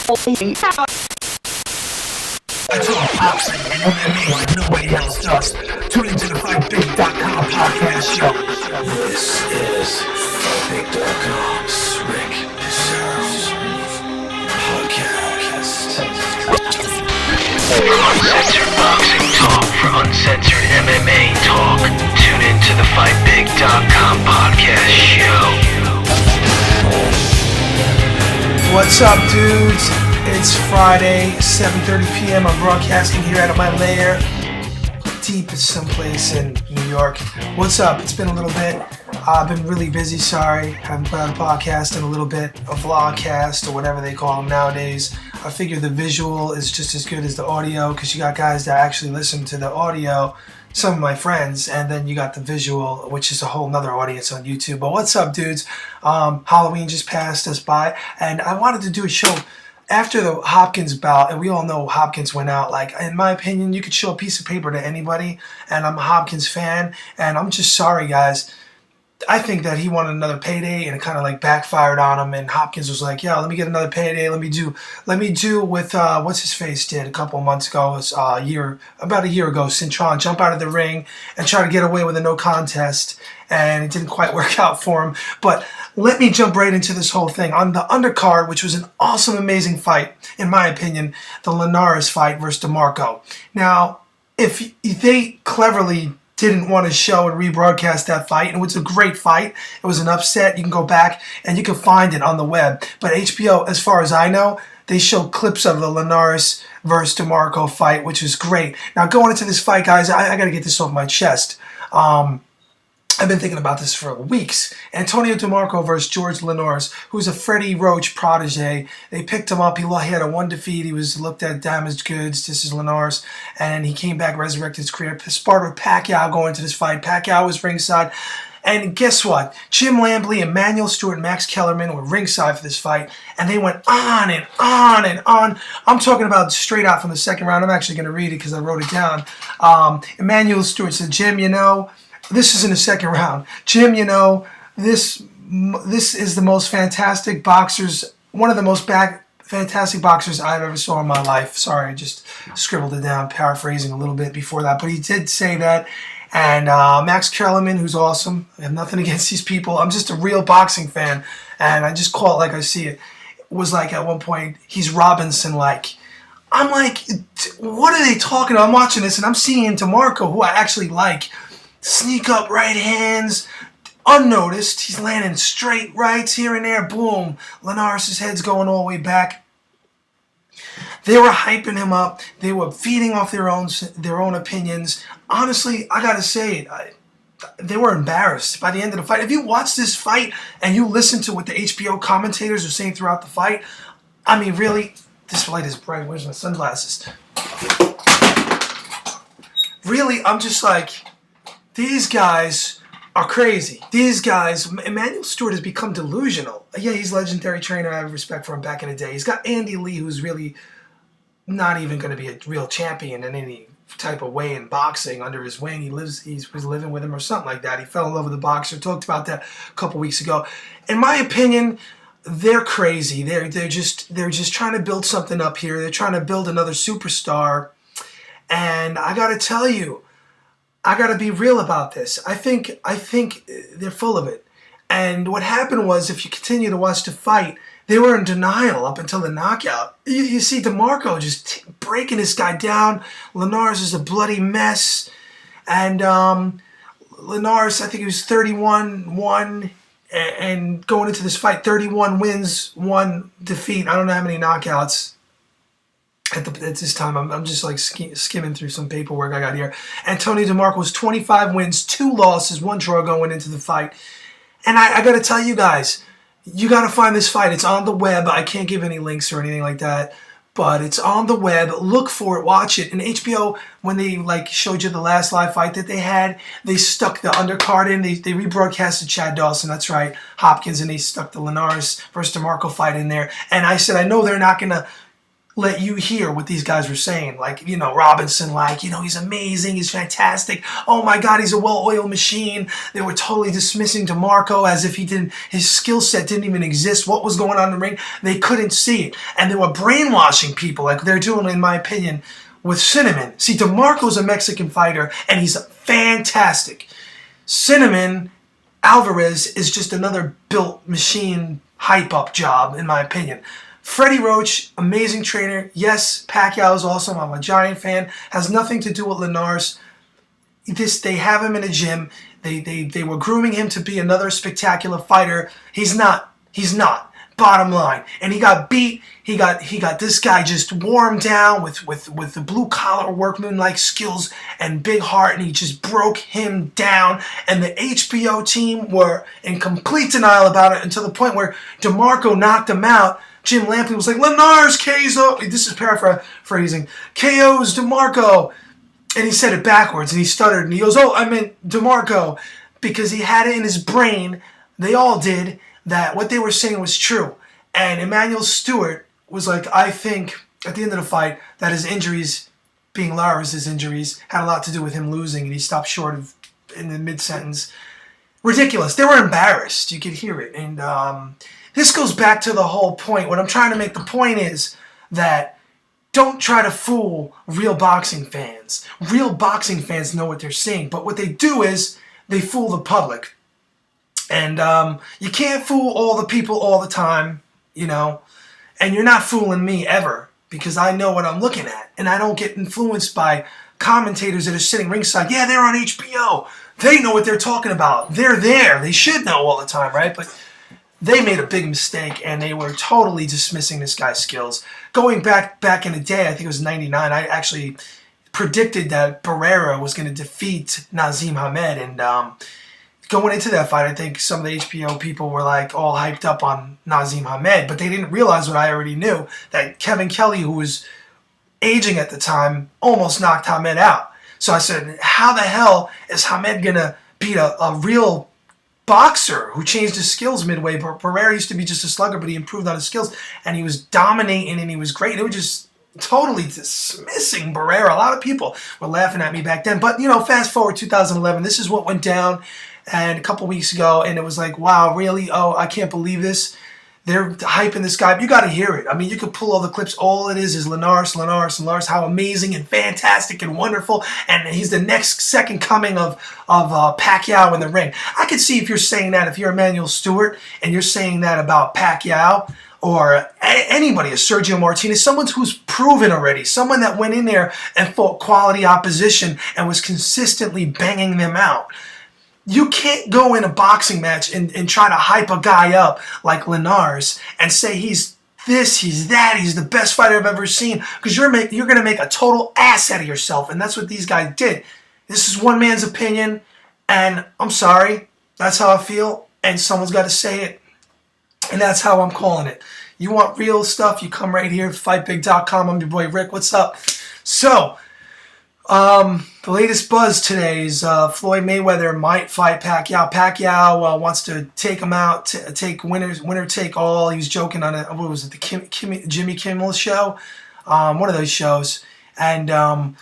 I talk boxing and MMA like nobody else does. Tune into the FightBig.com podcast show. This is FightBig.com's Rick Deserves podcast. Uncensored boxing talk for uncensored MMA talk. Tune into the FightBig.com podcast show. What's up, dudes? It's Friday, 7:30 p.m. I'm broadcasting here out of my lair, deep someplace in New York. What's up? It's been a little bit. I've been really busy, sorry. Haven't put out a podcast in a little bit, a vlogcast or whatever they call them nowadays. I figure the visual is just as good as the audio because you got guys that actually listen to the audio, some of my friends, and then you got the visual, which is a whole nother audience on YouTube. But what's up, dudes? Halloween just passed us by, and I wanted to do a show after the Hopkins bout, and we all know Hopkins went out. Like, in my opinion, you could show a piece of paper to anybody, and I'm a Hopkins fan, and I'm just sorry, guys. I think that he wanted another payday, and it kind of like backfired on him. And Hopkins was like, "Yeah, let me get another payday. Let me do with what's his face did a couple of months ago, about a year ago, Cintron jump out of the ring and try to get away with a no contest, and it didn't quite work out for him. But let me jump right into this whole thing on the undercard, which was an awesome, amazing fight, in my opinion, the Linares fight versus DeMarco. Now, if they cleverly didn't want to show and rebroadcast that fight, and it was a great fight. It was an upset. You can go back and you can find it on the web. But HBO, as far as I know, they show clips of the Linares versus DeMarco fight, which is great. Now, going into this fight, guys, I got to get this off my chest. I've been thinking about this for weeks. Antonio DeMarco versus George Linares, who's a Freddie Roach protege. They picked him up. He had a one defeat. He was looked at damaged goods. This is Linares. And he came back, resurrected his career. Sparred with Pacquiao going into this fight. Pacquiao was ringside. And guess what? Jim Lampley, Emmanuel Stewart, and Max Kellerman were ringside for this fight. And they went on and on and on. I'm talking about straight out from the second round. I'm actually going to read it because I wrote it down. Emmanuel Stewart said, "Jim, you know," this is in the second round. "Jim, you know, this is the most fantastic boxers, one of the most fantastic boxers I've ever saw in my life." Sorry, I just scribbled it down, paraphrasing a little bit before that. But he did say that. And Max Kellerman, who's awesome. I have nothing against these people. I'm just a real boxing fan. And I just call it like I see it. It was like at one point, he's Robinson-like. I'm like, what are they talking about? I'm watching this and I'm seeing DeMarco, who I actually like, sneak up right hands, unnoticed. He's landing straight rights here and there. Boom. Linares' head's going all the way back. They were hyping him up. They were feeding off their own opinions. Honestly, I gotta say it. They were embarrassed by the end of the fight. If you watch this fight and you listen to what the HBO commentators are saying throughout the fight, I mean, really, this light is bright. Where's my sunglasses? Really, I'm just like, these guys are crazy. These guys, Emmanuel Stewart has become delusional. Yeah, he's a legendary trainer. I have respect for him back in the day. He's got Andy Lee, who's really not even going to be a real champion in any type of way in boxing under his wing. He was living with him or something like that. He fell in love with the boxer. Talked about that a couple weeks ago. In my opinion, they're crazy. They're just trying to build something up here. They're trying to build another superstar. And I got to tell you, I got to be real about this. I think they're full of it. And what happened was, if you continue to watch the fight, they were in denial up until the knockout. You see DeMarco just breaking this guy down. Linares is a bloody mess. And Linares, I think he was 31-1. And going into this fight, 31 wins, 1 defeat. I don't know how many knockouts at this time. I'm just like skimming through some paperwork I got here. Antonio DeMarco was 25 wins, 2 losses, 1 draw going into the fight. And I got to tell you guys, you got to find this fight. It's on the web. I can't give any links or anything like that, but it's on the web. Look for it. Watch it. And HBO, when they like showed you the last live fight that they had, they stuck the undercard in. They rebroadcasted Chad Dawson. That's right, Hopkins, and they stuck the Linares versus DeMarco fight in there. And I said, I know they're not going to let you hear what these guys were saying. Like, Robinson, he's amazing, he's fantastic. Oh my God, he's a well-oiled machine. They were totally dismissing DeMarco as if his skill set didn't even exist. What was going on in the ring? They couldn't see it. And they were brainwashing people like they're doing, in my opinion, with Cinnamon. See, DeMarco's a Mexican fighter, and he's fantastic. Cinnamon Alvarez is just another built machine hype-up job, in my opinion. Freddie Roach, amazing trainer. Yes, Pacquiao is awesome. I'm a giant fan. Has nothing to do with Linares. They have him in a gym. They were grooming him to be another spectacular fighter. He's not. Bottom line. And he got beat. He got this guy just wore him down with the blue collar workman-like skills and big heart, and he just broke him down. And the HBO team were in complete denial about it until the point where DeMarco knocked him out. Jim Lampley was like, Linares KOs, this is paraphrasing, KOs DeMarco. And he said it backwards, and he stuttered, and he goes, oh, I meant DeMarco, because he had it in his brain, they all did, that what they were saying was true. And Emmanuel Stewart was like, I think, at the end of the fight, that his injuries, being Lara's injuries, had a lot to do with him losing, and he stopped short of, in the mid-sentence. Ridiculous. They were embarrassed. You could hear it. And this goes back to the whole point. What I'm trying to make the point is that don't try to fool real boxing fans. Real boxing fans know what they're seeing, but what they do is they fool the public. And you can't fool all the people all the time, and you're not fooling me ever, because I know what I'm looking at, and I don't get influenced by commentators that are sitting ringside. Yeah, they're on HBO. They know what they're talking about. They're there. They should know all the time, right? But they made a big mistake, and they were totally dismissing this guy's skills. Going back in the day, I think it was 99, I actually predicted that Barrera was going to defeat Nazim Hamed, and going into that fight, I think some of the HBO people were like all hyped up on Nazim Hamed, but they didn't realize what I already knew, that Kevin Kelly, who was aging at the time, almost knocked Hamed out. So I said, how the hell is Hamed going to beat a real boxer who changed his skills midway? Barrera used to be just a slugger, but he improved on his skills, and he was dominating, and he was great. It was just totally dismissing Barrera. A lot of people were laughing at me back then. But, fast forward 2011, this is what went down. And a couple weeks ago, and it was like, wow, really? Oh, I can't believe this. They're hyping this guy. You got to hear it. I mean, you could pull all the clips. All it is Linares, how amazing and fantastic and wonderful. And he's the next second coming of Pacquiao in the ring. I could see if you're saying that, if you're Emmanuel Stewart, and you're saying that about Pacquiao, or anybody, a Sergio Martinez, someone who's proven already, someone that went in there and fought quality opposition and was consistently banging them out. You can't go in a boxing match and try to hype a guy up like Linares and say he's this, he's that, he's the best fighter I've ever seen, because you're going to make a total ass out of yourself, and that's what these guys did. This is one man's opinion, and I'm sorry, that's how I feel, and someone's got to say it, and that's how I'm calling it. You want real stuff, you come right here, fightbig.com. I'm your boy Rick. What's up? So, the latest buzz today is Floyd Mayweather might fight Pacquiao. Pacquiao wants to take him out, take winner take all. He was joking on what was it, the Jimmy Kimmel show? One of those shows. And how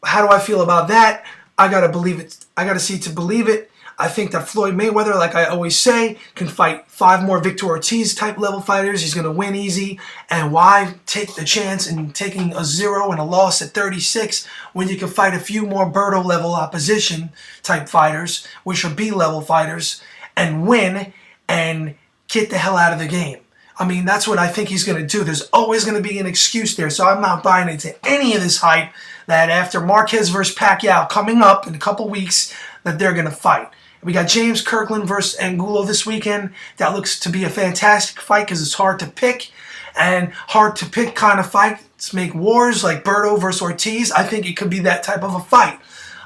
do I feel about that? I gotta believe it. I gotta see to believe it. I think that Floyd Mayweather, like I always say, can fight 5 more Victor Ortiz type level fighters. He's going to win easy. And why take the chance in taking a 0 and a loss at 36 when you can fight a few more Berto level opposition type fighters, which are B level fighters, and win and get the hell out of the game? I mean, that's what I think he's going to do. There's always going to be an excuse there. So I'm not buying into any of this hype that after Marquez versus Pacquiao coming up in a couple weeks, that they're going to fight. We got James Kirkland versus Angulo this weekend. That looks to be a fantastic fight because it's hard to pick. And hard to pick kind of fights make wars like Berto versus Ortiz. I think it could be that type of a fight.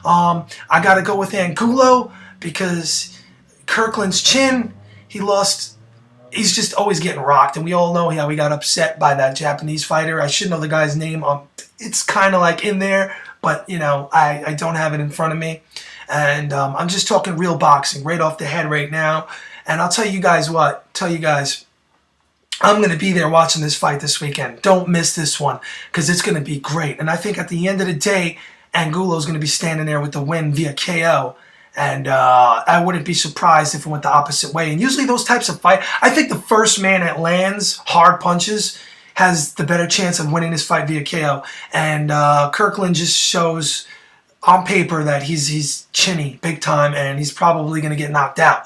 I got to go with Angulo because Kirkland's chin, he lost. He's just always getting rocked. And we all know how he got upset by that Japanese fighter. I should know the guy's name. It's kind of like in there, but, I don't have it in front of me. And I'm just talking real boxing right off the head right now. And I'll tell you guys what. I'm going to be there watching this fight this weekend. Don't miss this one because it's going to be great. And I think at the end of the day, Angulo's going to be standing there with the win via KO. And I wouldn't be surprised if it went the opposite way. And usually those types of fights, I think the first man that lands hard punches has the better chance of winning this fight via KO. And Kirkland just shows on paper that he's chinny big time, and he's probably going to get knocked out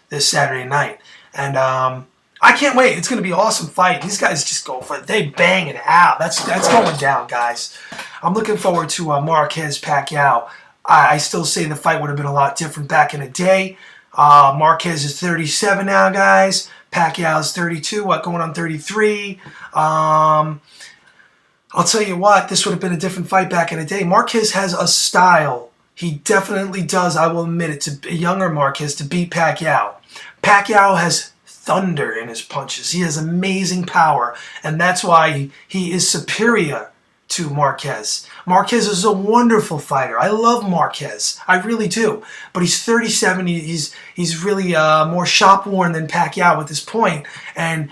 this Saturday night. And I can't wait. It's going to be an awesome fight. These guys just go for it. They bang it out. That's going down, guys. I'm looking forward to Marquez Pacquiao. I still say the fight would have been a lot different back in the day. Marquez is 37 now, guys. Pacquiao's 32, going on 33. I'll tell you what, this would have been a different fight back in the day. Marquez has a style. He definitely does, I will admit it, to a younger Marquez to beat Pacquiao. Pacquiao has thunder in his punches. He has amazing power, and that's why he is superior to Marquez. Marquez is a wonderful fighter. I love Marquez. I really do. But he's 37. He's really more shop-worn than Pacquiao at this point. And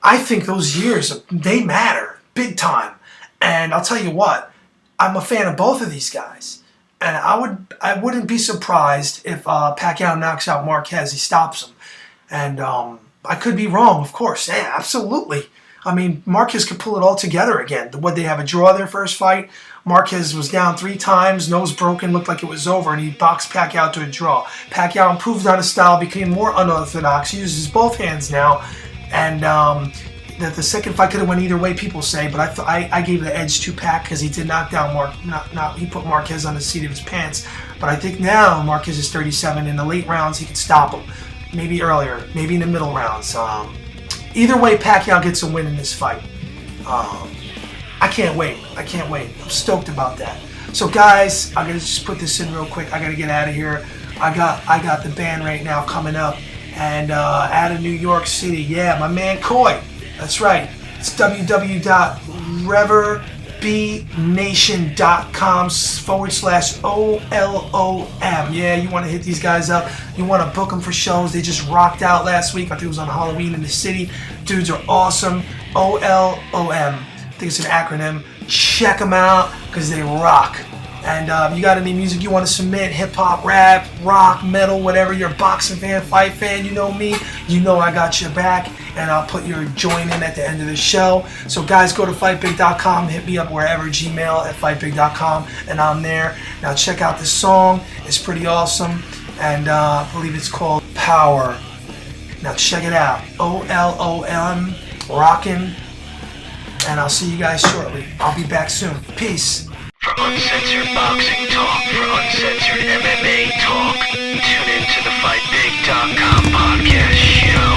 I think those years, they matter big time. And I'll tell you what, I'm a fan of both of these guys. And I wouldn't be surprised if Pacquiao knocks out Marquez. He stops him. And I could be wrong, of course. Yeah, absolutely. I mean, Marquez could pull it all together again. Would they have a draw their first fight? Marquez was down 3 times, nose broken, looked like it was over, and he boxed Pacquiao to a draw. Pacquiao improved on his style, became more unorthodox. He uses both hands now, and that the second fight could have went either way, people say, but I gave the edge to Pac because he did knock down he put Marquez on the seat of his pants. But I think now Marquez is 37. In the late rounds, he could stop him. Maybe earlier, maybe in the middle rounds. Either way, Pacquiao gets a win in this fight. I can't wait. I'm stoked about that. So guys, I'm gonna just put this in real quick. I gotta get out of here. I got the band right now coming up, and out of New York City. Yeah, my man Coy. That's right. It's www.reverbnation.com/OLOM. Yeah, you want to hit these guys up. You want to book them for shows. They just rocked out last week. I think it was on Halloween in the city. Dudes are awesome. OLOM. I think it's an acronym. Check them out because they rock. And you got any music you want to submit, hip-hop, rap, rock, metal, whatever, you're a boxing fan, fight fan, you know me, you know I got your back, and I'll put your join in at the end of the show. So guys, go to fightbig.com, hit me up wherever, Gmail at fightbig.com, and I'm there. Now check out this song, it's pretty awesome, and I believe it's called Power. Now check it out, OLOM, rockin', and I'll see you guys shortly. I'll be back soon. Peace. For uncensored boxing talk, for uncensored MMA talk, tune in to the FightBig.com podcast show.